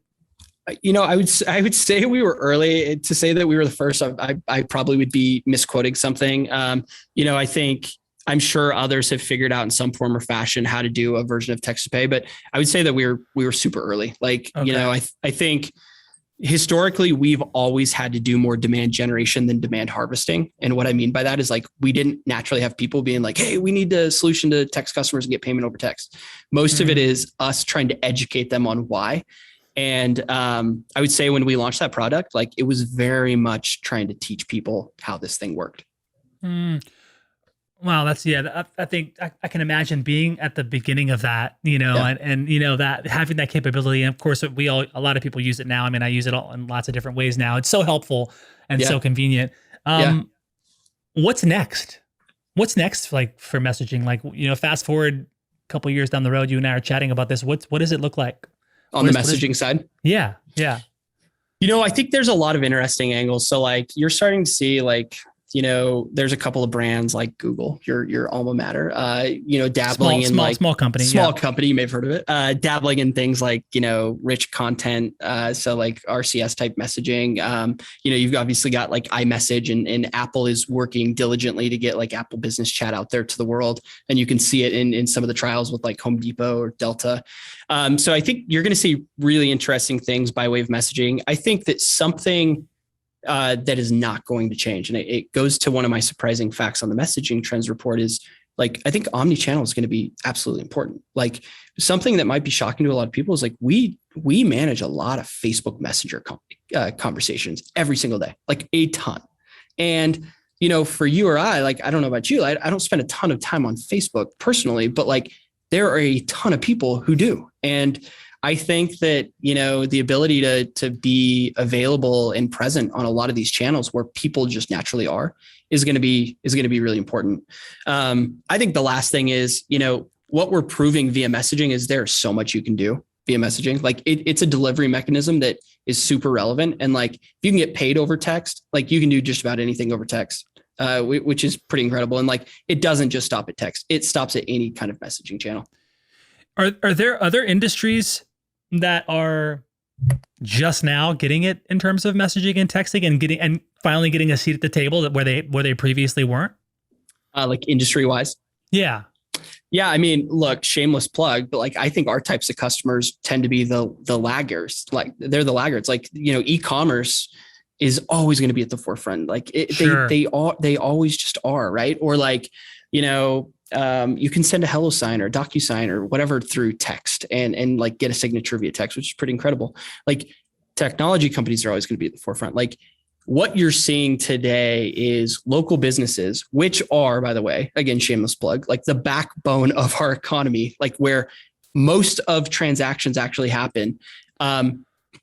I would say we were early. To say that we were the first, I probably would be misquoting something. I'm sure others have figured out in some form or fashion how to do a version of text to pay, but I would say that we were super early. Like, okay. I think historically we've always had to do more demand generation than demand harvesting. And what I mean by that is like, we didn't naturally have people being like, hey, we need a solution to text customers and get payment over text. Most of it is us trying to educate them on why. And I would say when we launched that product, like it was very much trying to teach people how this thing worked. Wow, I think I can imagine being at the beginning of that, and that having that capability. And of course, a lot of people use it now. I mean, I use it all in lots of different ways now. It's so helpful and so convenient. What's next? What's next, like for messaging? Like, fast forward a couple of years down the road, you and I are chatting about this. What does it look like? On the messaging side? Yeah. I think there's a lot of interesting angles. So like you're starting to see like, there's a couple of brands like Google, your alma matter, dabbling in small company, you may have heard of it, dabbling in things like, rich content. So like RCS type messaging, you've obviously got like iMessage and Apple is working diligently to get like Apple Business Chat out there to the world. And you can see it in some of the trials with like Home Depot or Delta. So I think you're going to see really interesting things by way of messaging. I think that something that is not going to change. And it goes to one of my surprising facts on the messaging trends report is like, I think omni-channel is going to be absolutely important. Like something that might be shocking to a lot of people is like, we manage a lot of Facebook Messenger conversations every single day, like a ton. And, for you or I, like, I don't know about you, I don't spend a ton of time on Facebook personally, but like there are a ton of people who do. And I think that, the ability to be available and present on a lot of these channels where people just naturally are is going to be really important. I think the last thing is, what we're proving via messaging is there's so much you can do via messaging. Like it's a delivery mechanism that is super relevant. And like, if you can get paid over text, like you can do just about anything over text, which is pretty incredible. And like, it doesn't just stop at text. It stops at any kind of messaging channel. Are there other industries that are just now getting it in terms of messaging and texting and finally getting a seat at the table where they previously weren't? Like industry wise? Yeah. Yeah. I mean, look, shameless plug, but like, I think our types of customers tend to be the laggards. Like they're the laggards. Like, e-commerce is always going to be at the forefront. Like they always just are. Right. Or like, you can send a HelloSign or a DocuSign or whatever through text and like get a signature via text, which is pretty incredible. Like technology companies are always going to be at the forefront. Like what you're seeing today is local businesses, which are, by the way, again, shameless plug, like the backbone of our economy, like where most of transactions actually happen.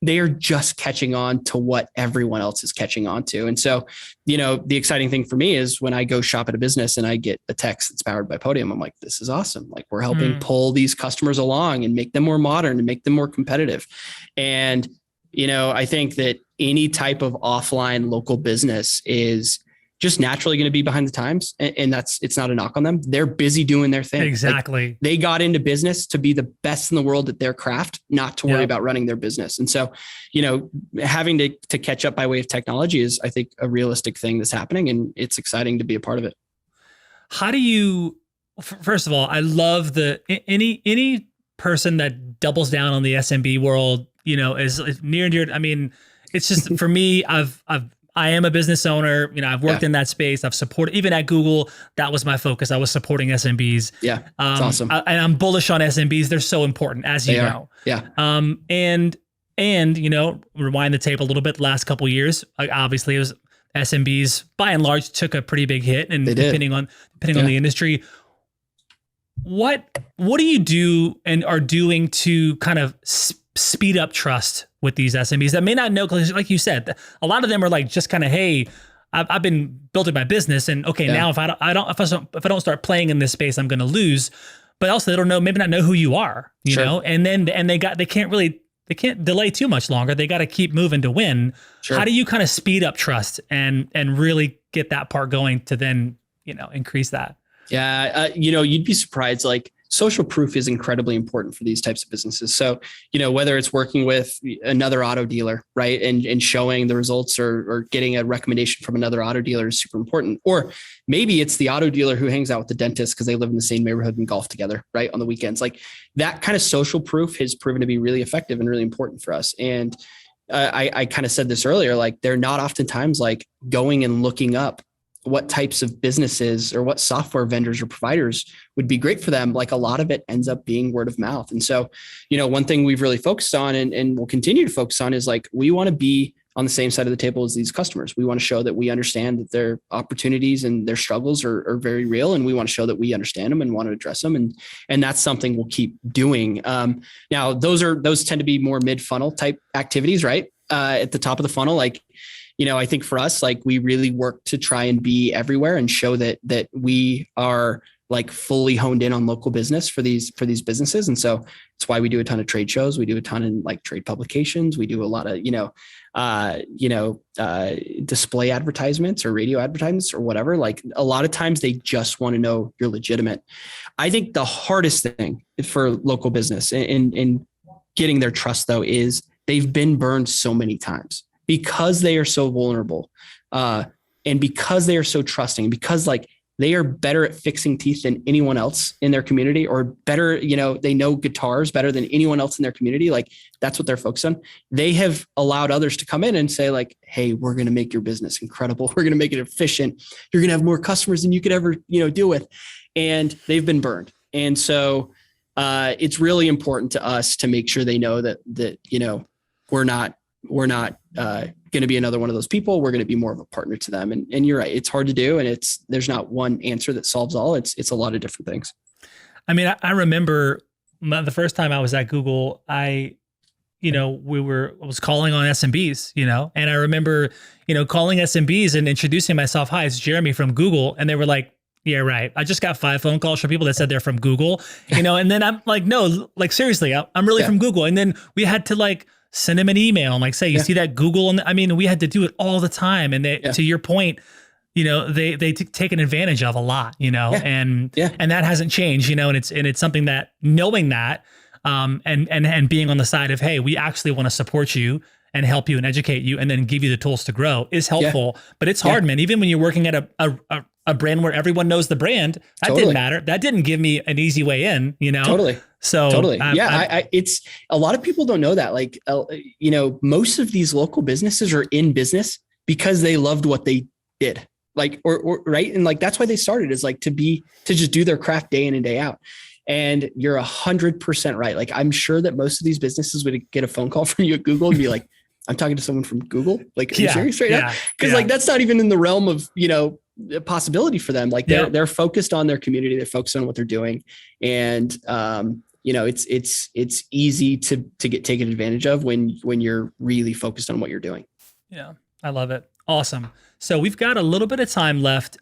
They are just catching on to what everyone else is catching on to. And so, the exciting thing for me is when I go shop at a business and I get a text that's powered by Podium, I'm like, this is awesome. Like we're helping pull these customers along and make them more modern and make them more competitive. And, I think that any type of offline local business is just naturally going to be behind the times. And it's not a knock on them. They're busy doing their thing. Exactly. Like they got into business to be the best in the world at their craft, not to worry about running their business. And so, having to catch up by way of technology is, I think, a realistic thing that's happening, and it's exciting to be a part of it. How do you, first of all, I love any person that doubles down on the SMB world, is near and dear. I mean, it's just, for me, I am a business owner. I've worked in that space. I've supported, even at Google, that was my focus. I was supporting SMBs. Yeah. That's awesome. I'm bullish on SMBs. They're so important, as you know. Yeah. And rewind the tape a little bit, last couple of years, obviously it was SMBs by and large took a pretty big hit, and depending on the industry. What do you do and are doing to kind of speed up trust with these SMBs that may not know? Because like you said, a lot of them are like just kind of, hey, I've been building my business, and now if I don't start playing in this space, I'm going to lose. But also they don't know, maybe not know who you are, you know, and they can't delay too much longer. They got to keep moving to win. Sure. How do you kind of speed up trust and really get that part going to then, increase that? Yeah. You'd be surprised. Like social proof is incredibly important for these types of businesses. So, whether it's working with another auto dealer, right, and showing the results or getting a recommendation from another auto dealer is super important. Or maybe it's the auto dealer who hangs out with the dentist because they live in the same neighborhood and golf together, right, on the weekends. Like that kind of social proof has proven to be really effective and really important for us. And I kind of said this earlier, like they're not oftentimes like going and looking up what types of businesses or what software vendors or providers would be great for them. Like a lot of it ends up being word of mouth. And so, one thing we've really focused on and will continue to focus on is like, we want to be on the same side of the table as these customers. We want to show that we understand that their opportunities and their struggles are very real. And we want to show that we understand them and want to address them. And that's something we'll keep doing. Now those tend to be more mid-funnel type activities, right? At the top of the funnel, like, I think for us, like we really work to try and be everywhere and show that we are like fully honed in on local business for these businesses. And so it's why we do a ton of trade shows. We do a ton in like trade publications. We do a lot of, display advertisements or radio advertisements or whatever. Like a lot of times they just want to know you're legitimate. I think the hardest thing for local business in getting their trust though, is they've been burned so many times because they are so vulnerable. And because they are so trusting, because like they are better at fixing teeth than anyone else in their community, or better, they know guitars better than anyone else in their community. Like that's what they're focused on. They have allowed others to come in and say like, hey, we're going to make your business incredible. We're going to make it efficient. You're going to have more customers than you could ever, deal with. And they've been burned. And so it's really important to us to make sure they know that we're not going to be another one of those people. We're going to be more of a partner to them. And you're right. It's hard to do. And there's not one answer that solves all. It's a lot of different things. I mean, I remember the first time I was at Google, I was calling on SMBs, and I remember, calling SMBs and introducing myself. Hi, it's Jeremy from Google. And they were like, yeah, right. I just got 5 phone calls from people that said they're from Google, and then I'm like, no, like seriously, I'm really from Google. And then we had to like send them an email and like say, you see that Google? And I mean, we had to do it all the time. And to your point, they taken advantage of a lot, and that hasn't changed, and it's something that knowing that, and being on the side of, hey, we actually want to support you and help you and educate you and then give you the tools to grow is helpful. But it's hard, man. Even when you're working at a brand where everyone knows the brand, that didn't matter. That didn't give me an easy way in, Totally. So totally. It's a lot of people don't know that. Like, most of these local businesses are in business because they loved what they did. Like, or right. And like, that's why they started, is like to just do their craft day in and day out. And you're 100% right. Like, I'm sure that most of these businesses would get a phone call from you at Google and be like, I'm talking to someone from Google. Like, are you serious right now? Because like, that's not even in the realm of, a possibility for them. Like they're focused on their community. They're focused on what they're doing. And, it's easy to get taken advantage of when you're really focused on what you're doing. Yeah. I love it. Awesome. So we've got a little bit of time left.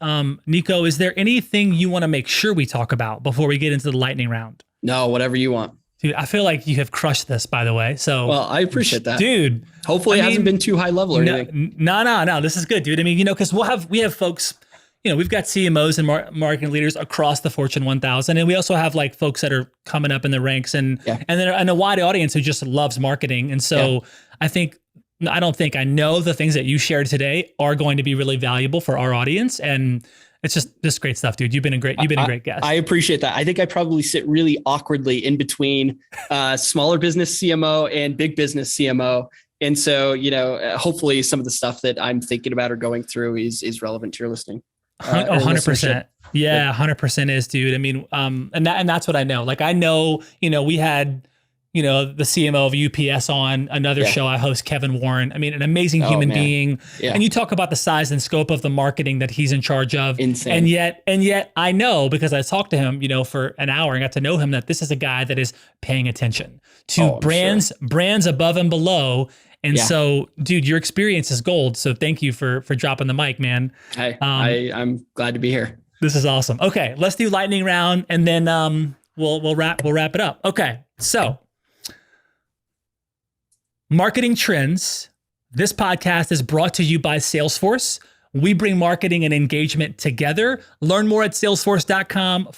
Nico, is there anything you want to make sure we talk about before we get into the lightning round? No, whatever you want. Dude, I feel like you have crushed this, by the way. So, well, I appreciate that, dude. Hopefully, it hasn't been too high level or anything. No. This is good, dude. I mean, because we have folks. We've got CMOs and marketing leaders across the Fortune 1000, and we also have like folks that are coming up in the ranks, and a wide audience who just loves marketing. And so, I know the things that you shared today are going to be really valuable for our audience, and it's just great stuff, dude. You've been a great guest. I appreciate that. I think I probably sit really awkwardly in between smaller business CMO and big business CMO. And so, hopefully some of the stuff that I'm thinking about or going through is relevant to your listening. 100%. Yeah, 100% is, dude. I mean, and that's what I know. Like, I know, we had, the CMO of UPS on another show I host, Kevin Warren. I mean, an amazing human being. Yeah. And you talk about the size and scope of the marketing that he's in charge of. Insane. And yet I know, because I talked to him, for an hour and got to know him, that this is a guy that is paying attention to brands above and below. And so, dude, your experience is gold. So thank you for dropping the mic, man. Hey, I'm glad to be here. This is awesome. Okay, let's do lightning round, and then we'll wrap it up. Okay, so marketing trends. This podcast is brought to you by Salesforce. We bring marketing and engagement together. Learn more at salesforce.com/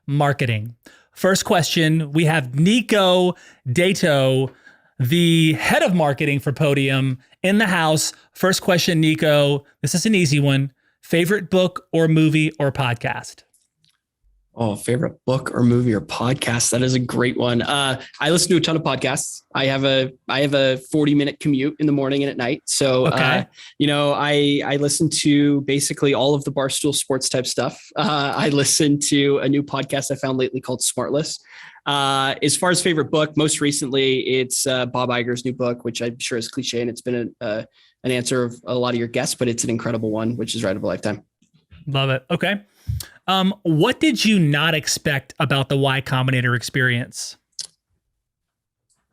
marketing. First question, we have Nico Dato, the head of marketing for Podium, in the house. First question, Nico, this is an easy one. Favorite book or movie or podcast? Oh, favorite book or movie or podcast? That is a great one. I listen to a ton of podcasts. I have a 40-minute commute in the morning and at night. So, okay. I listen to basically all of the Barstool sports type stuff. I listen to a new podcast I found lately called Smartless. As far as favorite book, most recently it's Bob Iger's new book, which I'm sure is cliche and it's been an answer of a lot of your guests, but it's an incredible one, which is Ride of a Lifetime. Love it. Okay. What did you not expect about the Y Combinator experience?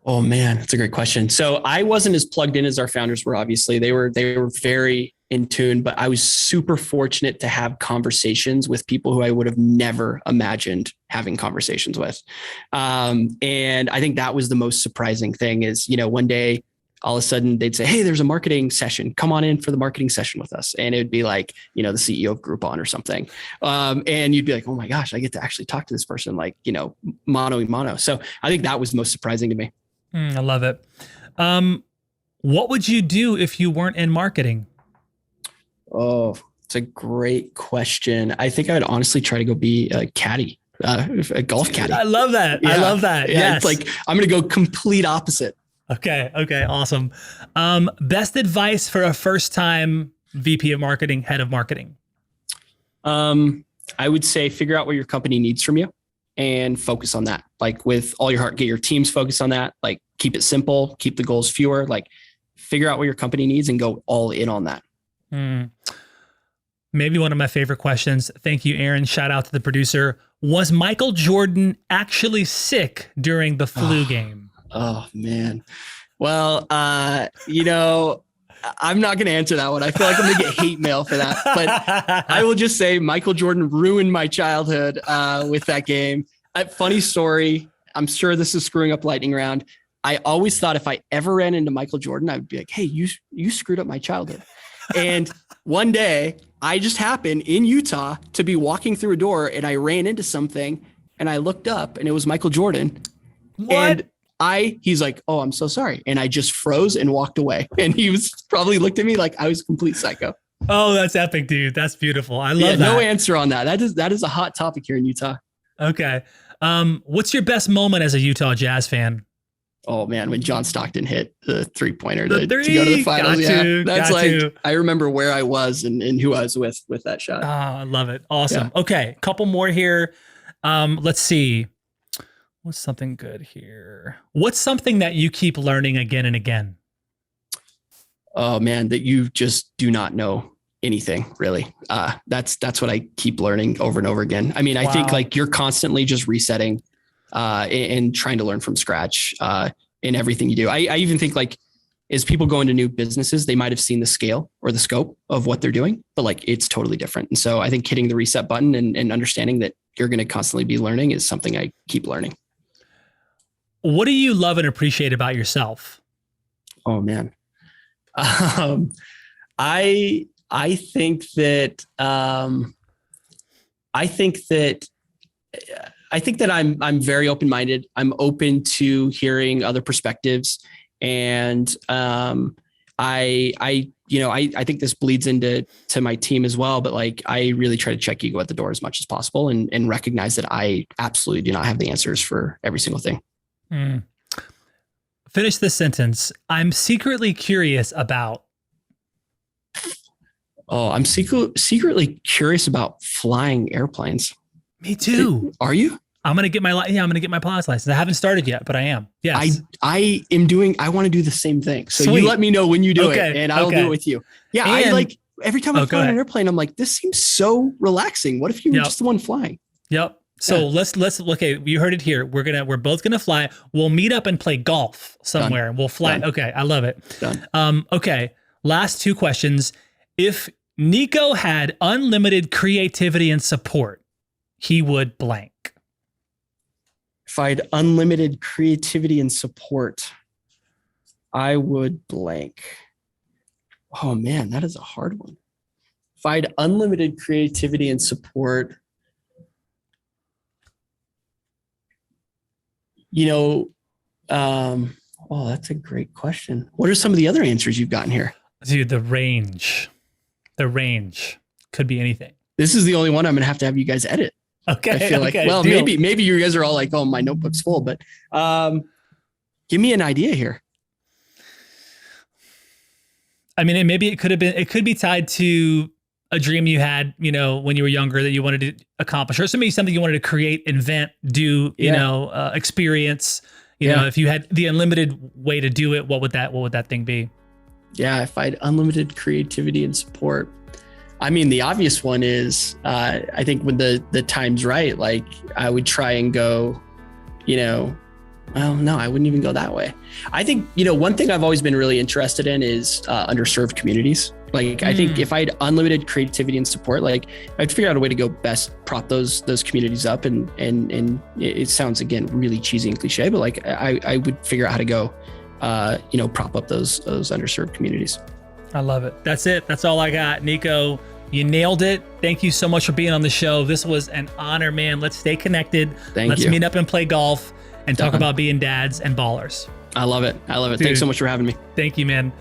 Oh man, that's a great question. So I wasn't as plugged in as our founders were. Obviously, they were very in tune, but I was super fortunate to have conversations with people who I would have never imagined having conversations with. And I think that was the most surprising thing is, one day all of a sudden they'd say, hey, there's a marketing session. Come on in for the marketing session with us. And it would be like, the CEO of Groupon or something. And you'd be like, oh my gosh, I get to actually talk to this person, like, mano a mano. So I think that was most surprising to me. I love it. What would you do if you weren't in marketing? Oh, it's a great question. I think I would honestly try to go be a caddy, a golf caddy. I love that. Yeah. I love that. Yeah, yes. It's like, I'm going to go complete opposite. Okay. Awesome. Best advice for a first-time VP of marketing, head of marketing? I would say figure out what your company needs from you and focus on that. Like with all your heart, get your teams focused on that. Like keep it simple, keep the goals fewer, like figure out what your company needs and go all in on that. Maybe one of my favorite questions. Thank you, Aaron. Shout out to the producer. Was Michael Jordan actually sick during the flu game? Oh man. Well, I'm not going to answer that one. I feel like I'm going to get hate mail for that, but I will just say Michael Jordan ruined my childhood with that game. Funny story. I'm sure this is screwing up lightning round. I always thought if I ever ran into Michael Jordan, I would be like, hey, you screwed up my childhood. And one day I just happened in Utah to be walking through a door and I ran into something and I looked up and it was Michael Jordan. What? And he's like, oh, I'm so sorry. And I just froze and walked away. And he was probably looked at me like I was a complete psycho. Oh, that's epic, dude. That's beautiful. I love that. No answer on that. That is a hot topic here in Utah. Okay. What's your best moment as a Utah Jazz fan? Oh man, when John Stockton hit the 3-pointer to go to the finals. I remember where I was and who I was with that shot. Oh, I love it. Awesome. Yeah. Okay. Couple more here. Let's see. What's something good here? What's something that you keep learning again and again? Oh man, that you just do not know anything really. That's what I keep learning over and over again. I mean, I think like you're constantly just resetting and trying to learn from scratch in everything you do. I even think like as people go into new businesses, they might have seen the scale or the scope of what they're doing, but like it's totally different. And so I think hitting the reset button and understanding that you're going to constantly be learning is something I keep learning. What do you love and appreciate about yourself? Oh man. I think that I'm very open-minded. I'm open to hearing other perspectives. And I think this bleeds into my team as well, but like, I really try to check ego at the door as much as possible and recognize that I absolutely do not have the answers for every single thing. Finish this sentence. I'm secretly curious about. Oh, I'm secretly curious about flying airplanes. Me too. Are you? I'm going to get my pilot's license. I haven't started yet, but I am. Yes. I want to do the same thing. So Sweet. You let me know when you do it and I'll do it with you. Yeah. And, I like every time I fly on an airplane, I'm like, this seems so relaxing. What if you were just the one flying? Yep. So let's okay. You heard it here. We're both gonna fly. We'll meet up and play golf somewhere. Done. We'll fly. Done. Okay, I love it. Done. Okay. Last two questions. If Nico had unlimited creativity and support, he would blank. If I had unlimited creativity and support, I would blank. Oh man, that is a hard one. If I had unlimited creativity and support, Oh, that's a great question. What are some of the other answers you've gotten here? Dude, the range could be anything. This is the only one I'm going to have you guys edit. Okay. I feel like, well, deal. maybe you guys are all like, oh, my notebook's full, but give me an idea here. I mean, it could be tied to a dream you had, when you were younger that you wanted to accomplish, or maybe something you wanted to create, invent, do, experience, if you had the unlimited way to do it, what would that thing be? Yeah. If I had unlimited creativity and support, I mean, the obvious one is, I think when the time's right, like I would try and go, well, no, I wouldn't even go that way. I think, one thing I've always been really interested in is underserved communities. Like, I think if I had unlimited creativity and support, like I'd figure out a way to go best prop those communities up. And it sounds, again, really cheesy and cliche, but like I would figure out how to go, prop up those underserved communities. I love it. That's it. That's all I got. Nico, you nailed it. Thank you so much for being on the show. This was an honor, man. Let's stay connected. Let's meet up and play golf and talk about being dads and ballers. I love it. Dude, thanks so much for having me. Thank you, man.